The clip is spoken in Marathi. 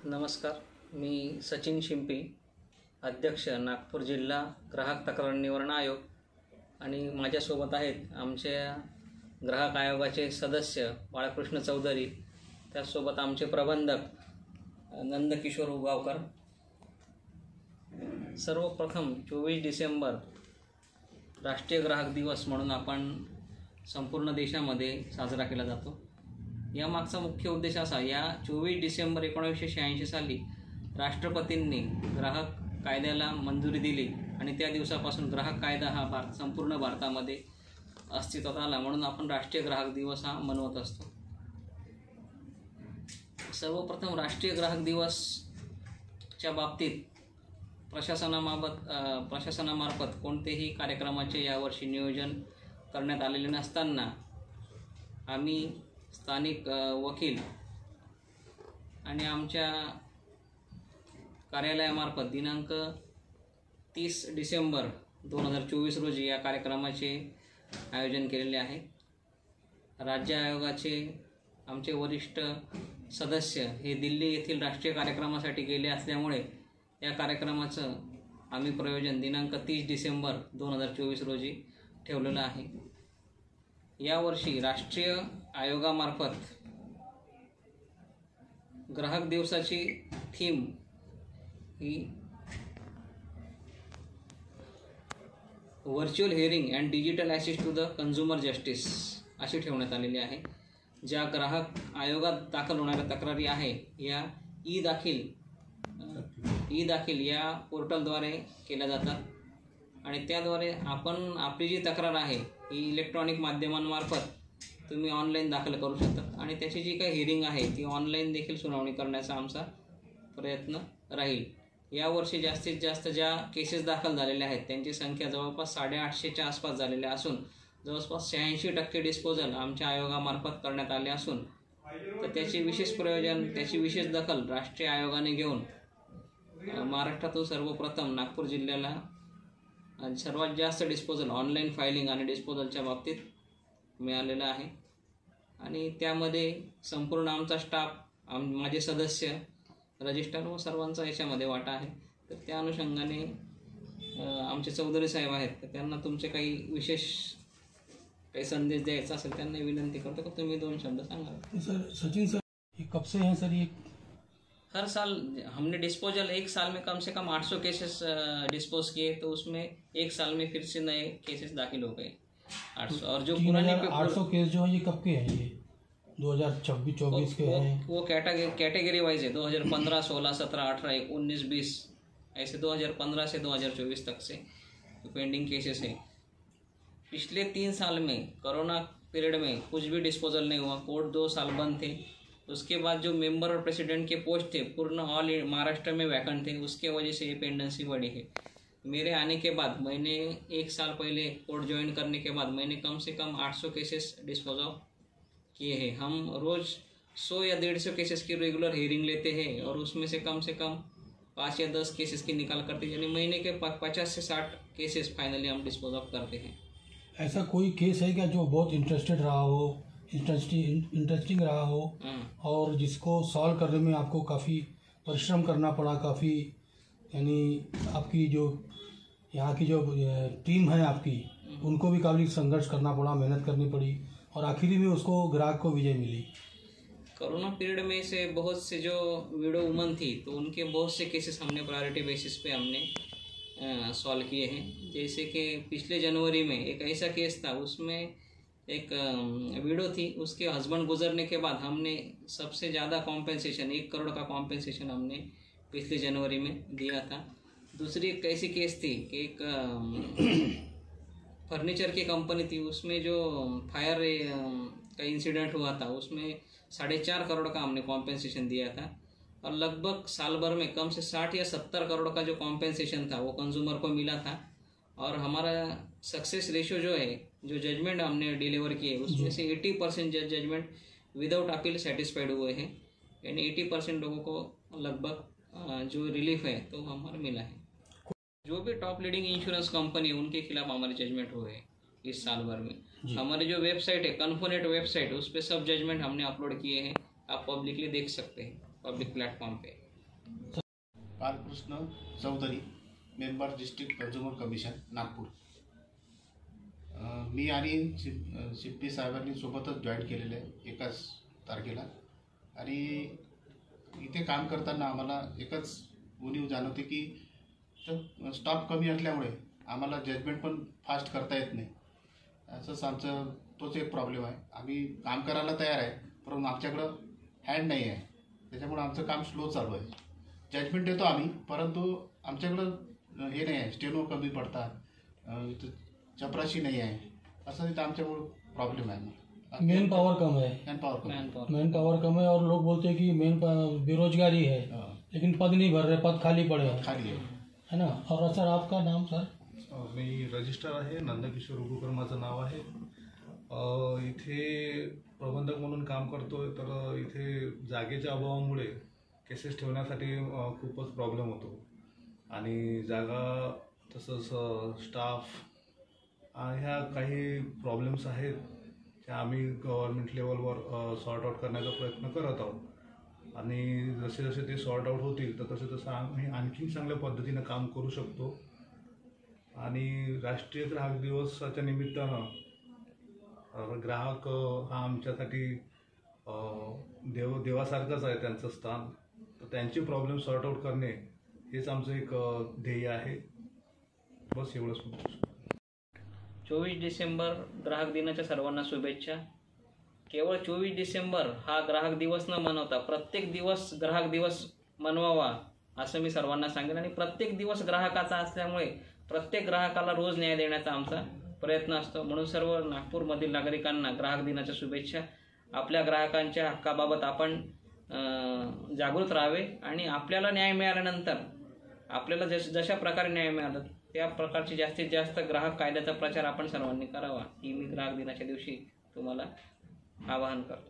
नमस्कार, मी सचिन शिंपी, अध्यक्ष नागपूर जिल्हा ग्राहक तक्रार निवारण आयोग आणि माझ्यासोबत आहेत आमच्या ग्राहक आयोगाचे सदस्य बाळकृष्ण चौधरी, त्यासोबत आमचे प्रबंधक नंदकिशोर उगावकर. सर्वप्रथम 24 डिसेंबर राष्ट्रीय ग्राहक दिवस म्हणून आपण संपूर्ण देशामध्ये साजरा केला जातो. यामागचा मुख्य उद्देश असा, या 24 डिसेंबर 1986 साली राष्ट्रपतींनी ग्राहक कायद्याला मंजुरी दिली आणि त्या दिवसापासून ग्राहक कायदा हा संपूर्ण भारतामध्ये अस्तित्वात आला, म्हणून आपण राष्ट्रीय ग्राहक दिवस हा मनवत असतो. सर्वप्रथम राष्ट्रीय ग्राहक दिवसच्या बाबतीत प्रशासनामार्फत कोणतेही कार्यक्रमाचे यावर्षी नियोजन करण्यात आलेले नसताना आम्ही स्थानिक वकील आणि आमच्या कार्यालयामार्फत दिनांक 30 डिसेंबर 2024 रोजी या कार्यक्रमाचे आयोजन केलेले आहे. राज्य आयोगाचे आमचे वरिष्ठ सदस्य हे दिल्ली येथील राष्ट्रीय कार्यक्रमासाठी गेले असल्यामुळे या कार्यक्रमाचं आम्ही प्रयोजन दिनांक 30 डिसेंबर 2024 रोजी ठेवलेलं आहे. यावर्षी राष्ट्रीय आयोगामार्फत ग्राहक दिवसाची थीम ही virtual hearing and digital access to the consumer justice अशी ठेवण्यात आलेली आहे. ज्या ग्राहक आयोगात दाखल होणाऱ्या तक्रारी आहे या ई दाखील या पोर्टलद्वारे केल्या जातात आणि त्याद्वारे आपण आपली जी तक्रार आहे ही इलेक्ट्रॉनिक माध्यमांमार्फत तुम्ही ऑनलाईन दाखल करू शकतात आणि त्याची जी काही हिअरिंग आहे ती ऑनलाईन देखील सुनावणी करण्याचा आमचा प्रयत्न राहील. यावर्षी जास्तीत जास्त ज्या केसेस दाखल झालेल्या आहेत त्यांची संख्या जवळपास 850च्या आसपास झालेल्या असून जवळपास 86% डिस्पोजल आमच्या आयोगामार्फत करण्यात आले असून तर त्याचे विशेष प्रयोजन, त्याची विशेष दखल राष्ट्रीय आयोगाने घेऊन महाराष्ट्रातून सर्वप्रथम नागपूर जिल्ह्याला सर्वात जास्त डिस्पोजल ऑनलाईन फायलिंग आणि डिस्पोजलच्या बाबतीत मिळालेला आहे आणि त्यामध्ये संपूर्ण आमचा स्टाफ, माझे सदस्य, रजिस्ट्रार व सर्वांचा याच्यामध्ये वाटा आहे. तर त्या अनुषंगाने आमचे चौधरी साहेब आहेत, तर त्यांना तुमचे काही विशेष काही संदेश द्यायचा असेल त्यांना विनंती करतो की तुम्ही 2 शब्द सांगा. सर सचिन सर, ये कब से हैं सर? ये हर साल हमने डिस्पोजल एक साल में कम से कम 800 केसेस डिस्पोज किए, तो उसमें एक साल में फिर से नए केसेस दाखिल हो गए 800. और जो पुराने 800 केस जो है ये कब के हैं? ये 2024 के हैं? वो कैटेगरी वाइज है. 2015, 16, 17, 18, 19, 20 ऐसे 2015 से 2024 तक से पेंडिंग केसेस हैं. पिछले 3 साल में कोरोना पीरियड में कुछ भी डिस्पोजल नहीं हुआ. कोर्ट 2 साल बंद थे. उसके बाद जो मेंबर और प्रेसिडेंट के पोस्ट थे पूर्ण ऑल महाराष्ट्र में वैकेंट थे, उसके वजह से ये पेंडेंसी बढ़ी है. मेरे आने के बाद मैंने 1 साल पहले कोर्ट ज्वाइन करने के बाद मैंने कम से कम 800 केसेस डिस्पोज ऑफ किए हैं. हम रोज़ 100 या 150 केसेस की रेगुलर हियरिंग लेते हैं और उसमें से कम 5 या 10 केसेस की निकाल करते हैं, यानी महीने के 50 से 60 केसेस फाइनली हम डिस्पोज ऑफ करते हैं. ऐसा कोई केस है क्या जो बहुत इंटरेस्टिंग रहा हो और जिसको सॉल्व करने में आपको काफ़ी परिश्रम करना पड़ा, काफ़ी यानी आपकी जो यहाँ की जो टीम है आपकी उनको भी काफ़ी संघर्ष करना पड़ा, मेहनत करनी पड़ी और आखिरी में उसको ग्राहक को विजय मिली? कोरोना पीरियड में से बहुत से जो विडो वुमन थी तो उनके बहुत से केसेस हमने प्रायोरिटी बेसिस पे हमने सॉल्व किए हैं. जैसे कि पिछले जनवरी में एक ऐसा केस था, उसमें एक विडो थी, उसके हस्बैंड गुजरने के बाद हमने सबसे ज़्यादा कॉम्पेंसेशन 1 करोड़ का कॉम्पेंसेशन हमने पिछले जनवरी में दिया था. दूसरी एक ऐसी केस थी कि एक फर्नीचर की कंपनी थी, उसमें जो फायर का इंसिडेंट हुआ था उसमें 4.5 करोड़ का हमने कॉम्पेंसेशन दिया था और लगभग साल भर में कम से 60 या 70 करोड़ का जो कॉम्पेंसेशन था वो कंज्यूमर को मिला था. और हमारा सक्सेस रेशियो जो है, जो जजमेंट हमने डिलीवर किए उसमें से 80% जजमेंट विदाउट अपील सेटिस्फाइड हुए हैं, यानी 80% लोगों को लगभग जो रिलीफ है तो हमारा मिला है. जो भी टॉप लीडिंग इंश्योरेंस कंपनी उनके खिलाफ हमारे जजमेंट हुए हैं इस साल भर में. हमारी जो वेबसाइट है कन्फोनेट वेबसाइट, उस पर सब जजमेंट हमने अपलोड किए हैं, आप पब्लिकली देख सकते हैं पब्लिक प्लेटफॉर्म पे. Balkrishna Chaudhari, member district consumer commission Nagpur. मी आणि शिप्पी साहेबांनी सोबतच जॉईन केलेलं आहे एकाच तारखेला. आणि इथे काम करताना आम्हाला एकच उणीव जाणवते की स्टाफ कमी असल्यामुळे आम्हाला जजमेंट पण फास्ट करता येत नाही. असंच आमचं तोच एक प्रॉब्लेम आहे. आम्ही काम करायला तयार आहे, परंतु आमच्याकडं हँड नाही आहे. त्याच्यामुळे आमचं काम स्लो चालू आहे. जजमेंट देतो आम्ही, परंतु आमच्याकडं हे नाही आहे, स्टेनो कमी पडतात, चपराशी नाही आहे. असं इथं आमच्यामुळं प्रॉब्लेम आहे. मेन पावर कम है, मैन पावर कम है और लोग बोलते हैं कि बेरोजगारी है, लेकिन पद नहीं भर रहे, पद खाली पड़े हैं, खाली है ना. और सर आपका नाम सर? मी रजिस्टर आहे, नंदकिशोर उगुकर माझं नाव आहे. इथे प्रबंधक म्हणून काम करतोय. तर इथे जागेच्या अभावामुळे केसेस ठेवण्यासाठी खूपच प्रॉब्लेम होतो. आणि जागा तसंच स्टाफ ह्या काही प्रॉब्लेम्स आहेत त्या आम्ही गव्हर्नमेंट लेवलवर सॉर्ट आऊट करण्याचा प्रयत्न करत आहोत. आणि जसे जसे ते सॉर्ट आऊट होतील तर तसे तसं आम्ही आणखी चांगल्या पद्धतीनं काम करू शकतो. आणि राष्ट्रीय ग्राहक दिवसाच्या निमित्तानं ग्राहक हा आमच्यासाठी देवासारखंच आहे त्यांचं स्थान. तर त्यांचे प्रॉब्लेम सॉर्ट आऊट करणे हेच आमचं एक ध्येय आहे. बस एवढंच म्हणतो. 24 डिसेंबर ग्राहक दिनाच्या सर्वांना शुभेच्छा. केवळ 24 डिसेंबर हा ग्राहक दिवस न मनवता प्रत्येक दिवस ग्राहक दिवस मनवावा असं मी सर्वांना सांगेन. आणि प्रत्येक दिवस ग्राहकाचा असल्यामुळे प्रत्येक ग्राहकाला रोज न्याय देण्याचा आमचा प्रयत्न असतो. म्हणून सर्व नागपूरमधील नागरिकांना ग्राहक दिनाच्या शुभेच्छा. आपल्या ग्राहकांच्या हक्काबाबत आपण जागृत राहावे आणि आपल्याला न्याय मिळाल्यानंतर आपल्याला जशा प्रकारे न्याय मिळाला त्या प्रकारची जास्तीत जास्त ग्राहक कायद्याचा प्रचार आपण सर्वांनी करावा ही मी ग्राहक दिनाच्या दिवशी तुम्हाला आवाहन करतो.